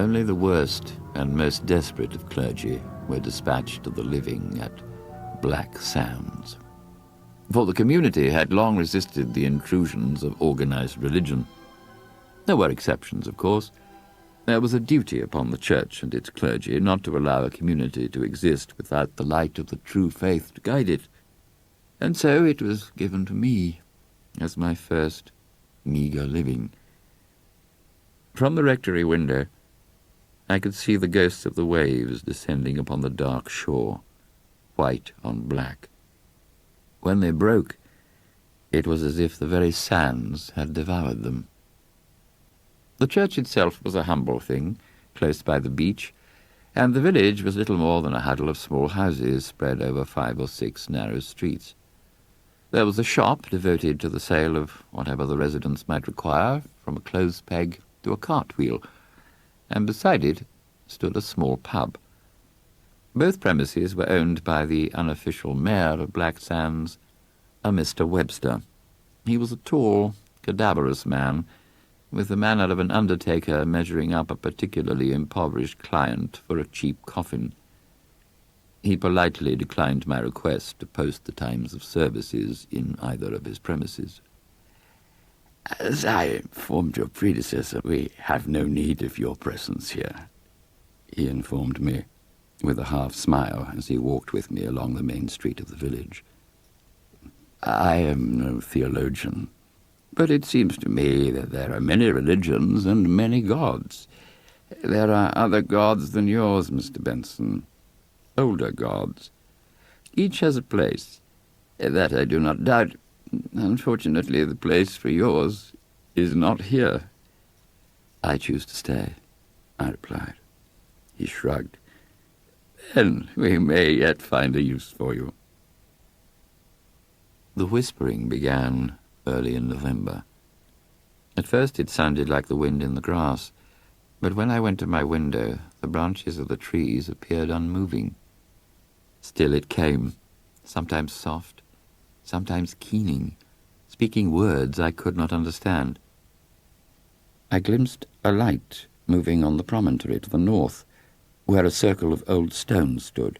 Only the worst and most desperate of clergy were dispatched to the living at Black Sands. For the community had long resisted the intrusions of organized religion. There were exceptions, of course. There was a duty upon the church and its clergy not to allow a community to exist without the light of the true faith to guide it. And so it was given to me as my first meagre living. From the rectory window, I could see the ghosts of the waves descending upon the dark shore, white on black. When they broke, it was as if the very sands had devoured them. The church itself was a humble thing, close by the beach, and the village was little more than a huddle of small houses spread over 5 or 6 narrow streets. There was a shop devoted to the sale of whatever the residents might require, from a clothes peg to a cartwheel, and beside it stood a small pub. Both premises were owned by the unofficial mayor of Black Sands, a Mr. Webster. He was a tall, cadaverous man, with the manner of an undertaker measuring up a particularly impoverished client for a cheap coffin. He politely declined my request to post the times of services in either of his premises. "As I informed your predecessor, we have no need of your presence here," he informed me, with a half-smile as he walked with me along the main street of the village. "I am no theologian, but it seems to me that there are many religions and many gods. There are other gods than yours, Mr. Benson, older gods. Each has a place. That I do not doubt. Unfortunately, the place for yours is not here." "I choose to stay," I replied. He shrugged. "Then we may yet find a use for you." The whispering began early in November. At first it sounded like the wind in the grass, but when I went to my window, the branches of the trees appeared unmoving. Still it came, sometimes soft, sometimes keening, speaking words I could not understand. I glimpsed a light moving on the promontory to the north, where a circle of old stones stood.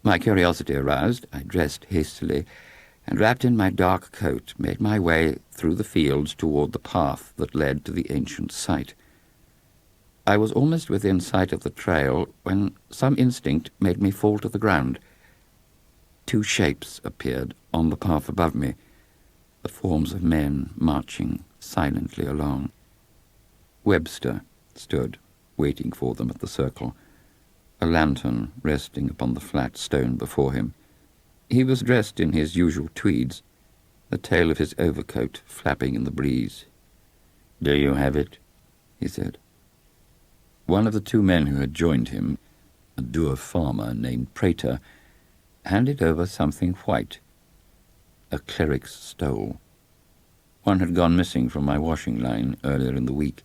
My curiosity aroused, I dressed hastily, and wrapped in my dark coat, made my way through the fields toward the path that led to the ancient site. I was almost within sight of the trail when some instinct made me fall to the ground. 2 shapes appeared on the path above me, the forms of men marching silently along. Webster stood, waiting for them at the circle, a lantern resting upon the flat stone before him. He was dressed in his usual tweeds, the tail of his overcoat flapping in the breeze. "Do you have it?" he said. One of the 2 men who had joined him, a dour farmer named Prater, handed over something white, a cleric's stole. One had gone missing from my washing line earlier in the week,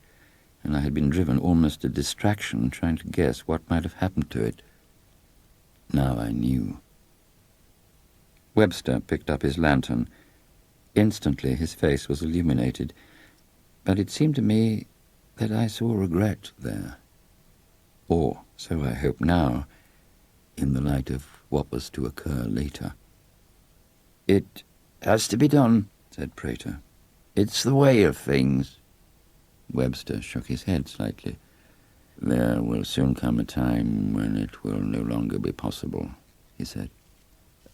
and I had been driven almost to distraction trying to guess what might have happened to it. Now I knew. Webster picked up his lantern. Instantly his face was illuminated, but it seemed to me that I saw regret there. Or, so I hope now, in the light of what was to occur later. "It has to be done," said Prater. "It's the way of things." Webster shook his head slightly. "There will soon come a time when it will no longer be possible," he said.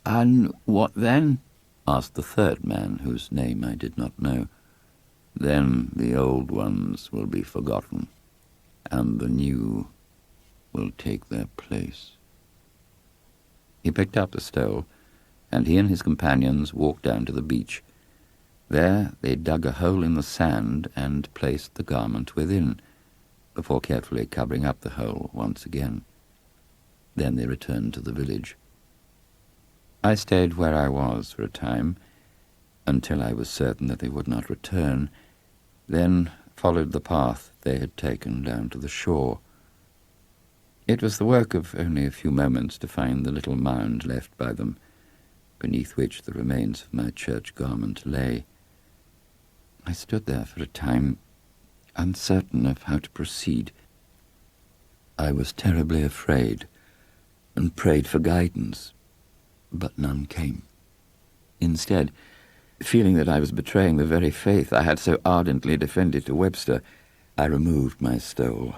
"And what then?" asked the 3rd man, whose name I did not know. "Then the old ones will be forgotten, and the new will take their place." He picked up the stole, and he and his companions walked down to the beach. There they dug a hole in the sand and placed the garment within, before carefully covering up the hole once again. Then they returned to the village. I stayed where I was for a time, until I was certain that they would not return, then followed the path they had taken down to the shore. It was the work of only a few moments to find the little mound left by them, beneath which the remains of my church garment lay. I stood there for a time, uncertain of how to proceed. I was terribly afraid and prayed for guidance, but none came. Instead, feeling that I was betraying the very faith I had so ardently defended to Webster, I removed my stole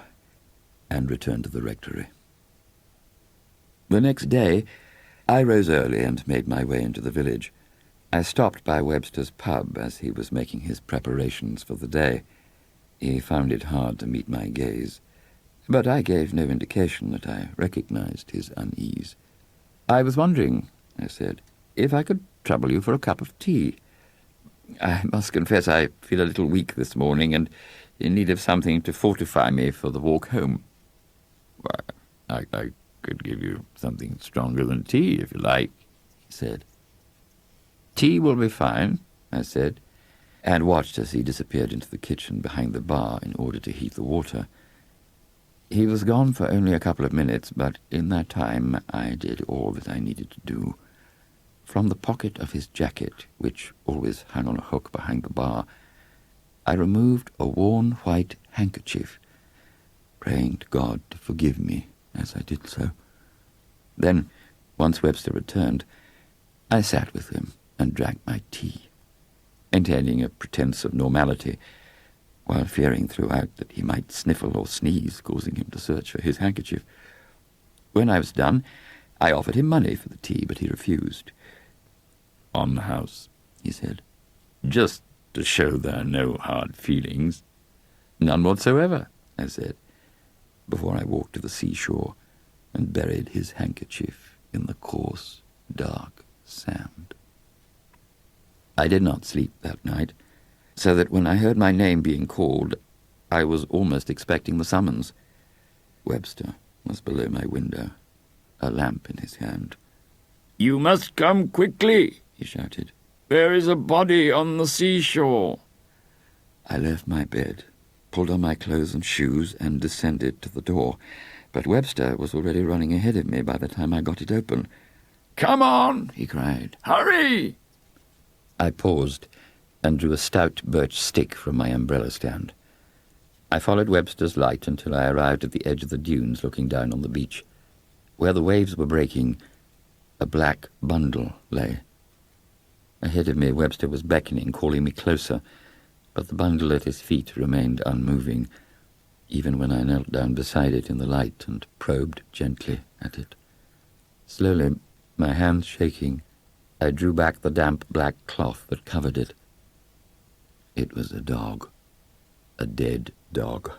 and returned to the rectory. The next day, I rose early and made my way into the village. I stopped by Webster's pub as he was making his preparations for the day. He found it hard to meet my gaze, but I gave no indication that I recognized his unease. "I was wondering," I said, "if I could trouble you for a cup of tea. I must confess I feel a little weak this morning and in need of something to fortify me for the walk home." "Why, I could give you something stronger than tea, if you like," he said. "Tea will be fine," I said, and watched as he disappeared into the kitchen behind the bar in order to heat the water. He was gone for only a couple of minutes, but in that time I did all that I needed to do. From the pocket of his jacket, which always hung on a hook behind the bar, I removed a worn white handkerchief, praying to God to forgive me as I did so. Then, once Webster returned, I sat with him and drank my tea, intending a pretense of normality, while fearing throughout that he might sniffle or sneeze, causing him to search for his handkerchief. When I was done, I offered him money for the tea, but he refused. "On the house," he said, "just to show there are no hard feelings." "None whatsoever," I said, before I walked to the seashore and buried his handkerchief in the coarse, dark sand. I did not sleep that night, so that when I heard my name being called, I was almost expecting the summons. Webster was below my window, a lamp in his hand. "You must come quickly," he shouted. "There is a body on the seashore." I left my bed, pulled on my clothes and shoes, and descended to the door, but Webster was already running ahead of me by the time I got it open. "Come on," he cried. "Hurry!" I paused and drew a stout birch stick from my umbrella stand. I followed Webster's light until I arrived at the edge of the dunes looking down on the beach. Where the waves were breaking, a black bundle lay. Ahead of me, Webster was beckoning, calling me closer, but the bundle at his feet remained unmoving, even when I knelt down beside it in the light and probed gently at it. Slowly, my hands shaking, I drew back the damp black cloth that covered it. It was a dog. A dead dog.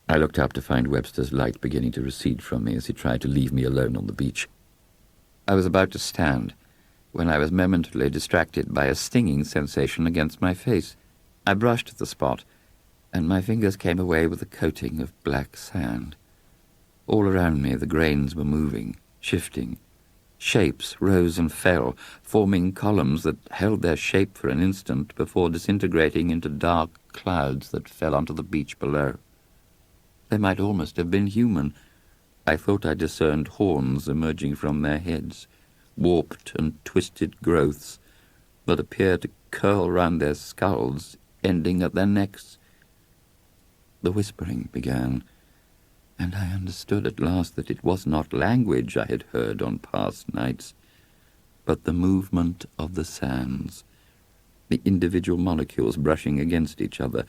I looked up to find Webster's light beginning to recede from me as he tried to leave me alone on the beach. I was about to stand when I was momentarily distracted by a stinging sensation against my face. I brushed at the spot, and my fingers came away with a coating of black sand. All around me the grains were moving, shifting. Shapes rose and fell, forming columns that held their shape for an instant before disintegrating into dark clouds that fell onto the beach below. They might almost have been human. I thought I discerned horns emerging from their heads, warped and twisted growths that appeared to curl round their skulls, ending at their necks. The whispering began, and I understood at last that it was not language I had heard on past nights, but the movement of the sands, the individual molecules brushing against each other,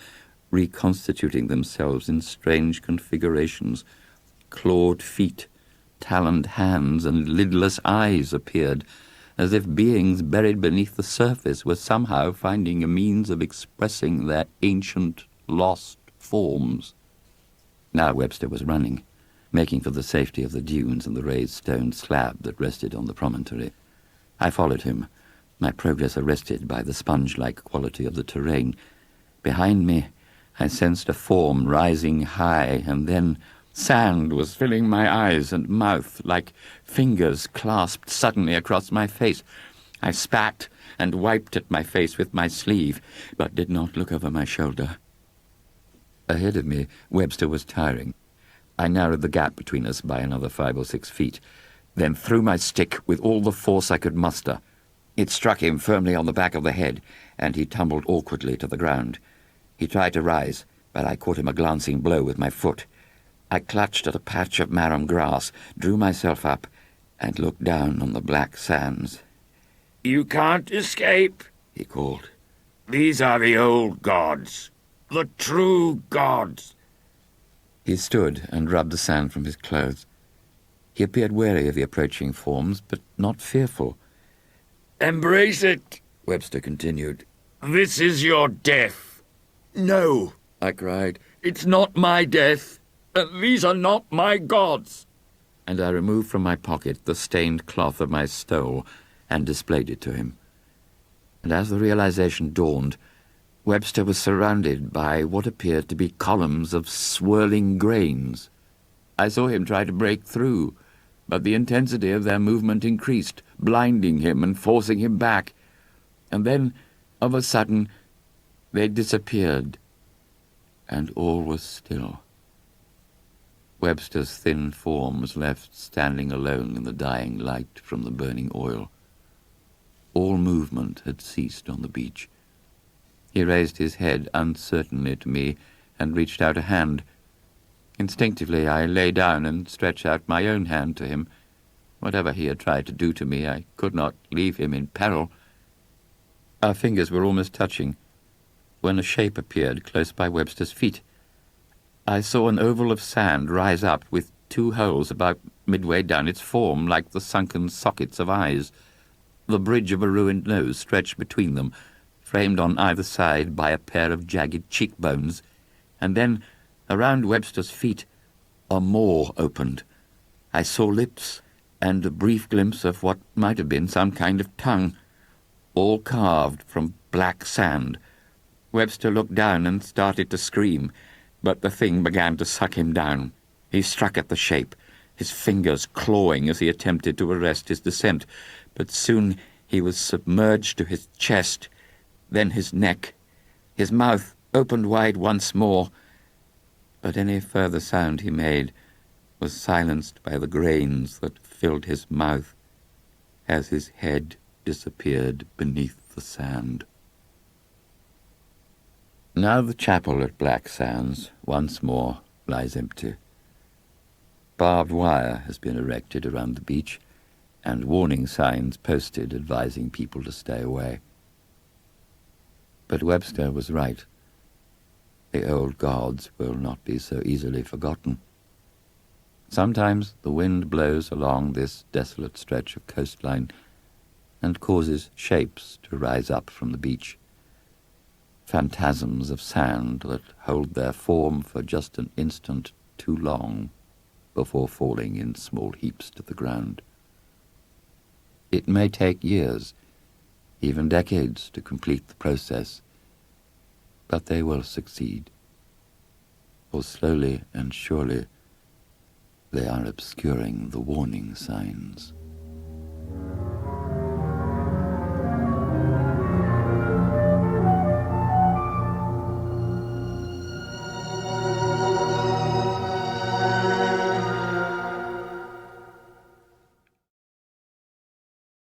reconstituting themselves in strange configurations. Clawed feet, taloned hands, and lidless eyes appeared, as if beings buried beneath the surface were somehow finding a means of expressing their ancient, lost forms. Now Webster was running, making for the safety of the dunes and the raised stone slab that rested on the promontory. I followed him, my progress arrested by the sponge-like quality of the terrain. Behind me, I sensed a form rising high, and then sand was filling my eyes and mouth like fingers clasped suddenly across my face. I spat and wiped at my face with my sleeve, but did not look over my shoulder. Ahead of me, Webster was tiring. I narrowed the gap between us by another 5 or 6 feet, then threw my stick with all the force I could muster. It struck him firmly on the back of the head, and he tumbled awkwardly to the ground. He tried to rise, but I caught him a glancing blow with my foot. I clutched at a patch of marram grass, drew myself up, and looked down on the black sands. "You can't escape," he called. "These are the old gods, the true gods." He stood and rubbed the sand from his clothes. He appeared wary of the approaching forms, but not fearful. "Embrace it," Webster continued. "This is your death." "No," I cried, "it's not my death, and these are not my gods." And I removed from my pocket the stained cloth of my stole and displayed it to him. And as the realization dawned, Webster was surrounded by what appeared to be columns of swirling grains. I saw him try to break through, but the intensity of their movement increased, blinding him and forcing him back. And then, of a sudden, they disappeared, and all was still. Webster's thin form was left standing alone in the dying light from the burning oil. All movement had ceased on the beach. He raised his head uncertainly to me and reached out a hand. Instinctively I lay down and stretched out my own hand to him. Whatever he had tried to do to me, I could not leave him in peril. Our fingers were almost touching when a shape appeared close by Webster's feet. I saw an oval of sand rise up with two holes about midway down its form like the sunken sockets of eyes. The bridge of a ruined nose stretched between them, framed on either side by a pair of jagged cheekbones, and then, around Webster's feet, a maw opened. I saw lips and a brief glimpse of what might have been some kind of tongue, all carved from black sand. Webster looked down and started to scream, but the thing began to suck him down. He struck at the shape, his fingers clawing as he attempted to arrest his descent, but soon he was submerged to his chest, then his neck. His mouth opened wide once more, but any further sound he made was silenced by the grains that filled his mouth as his head disappeared beneath the sand. Now the chapel at Black Sands once more lies empty. Barbed wire has been erected around the beach, and warning signs posted advising people to stay away. But Webster was right. The old gods will not be so easily forgotten. Sometimes the wind blows along this desolate stretch of coastline and causes shapes to rise up from the beach. Phantasms of sand that hold their form for just an instant too long before falling in small heaps to the ground. It may take years, even decades, to complete the process, but they will succeed, for slowly and surely they are obscuring the warning signs.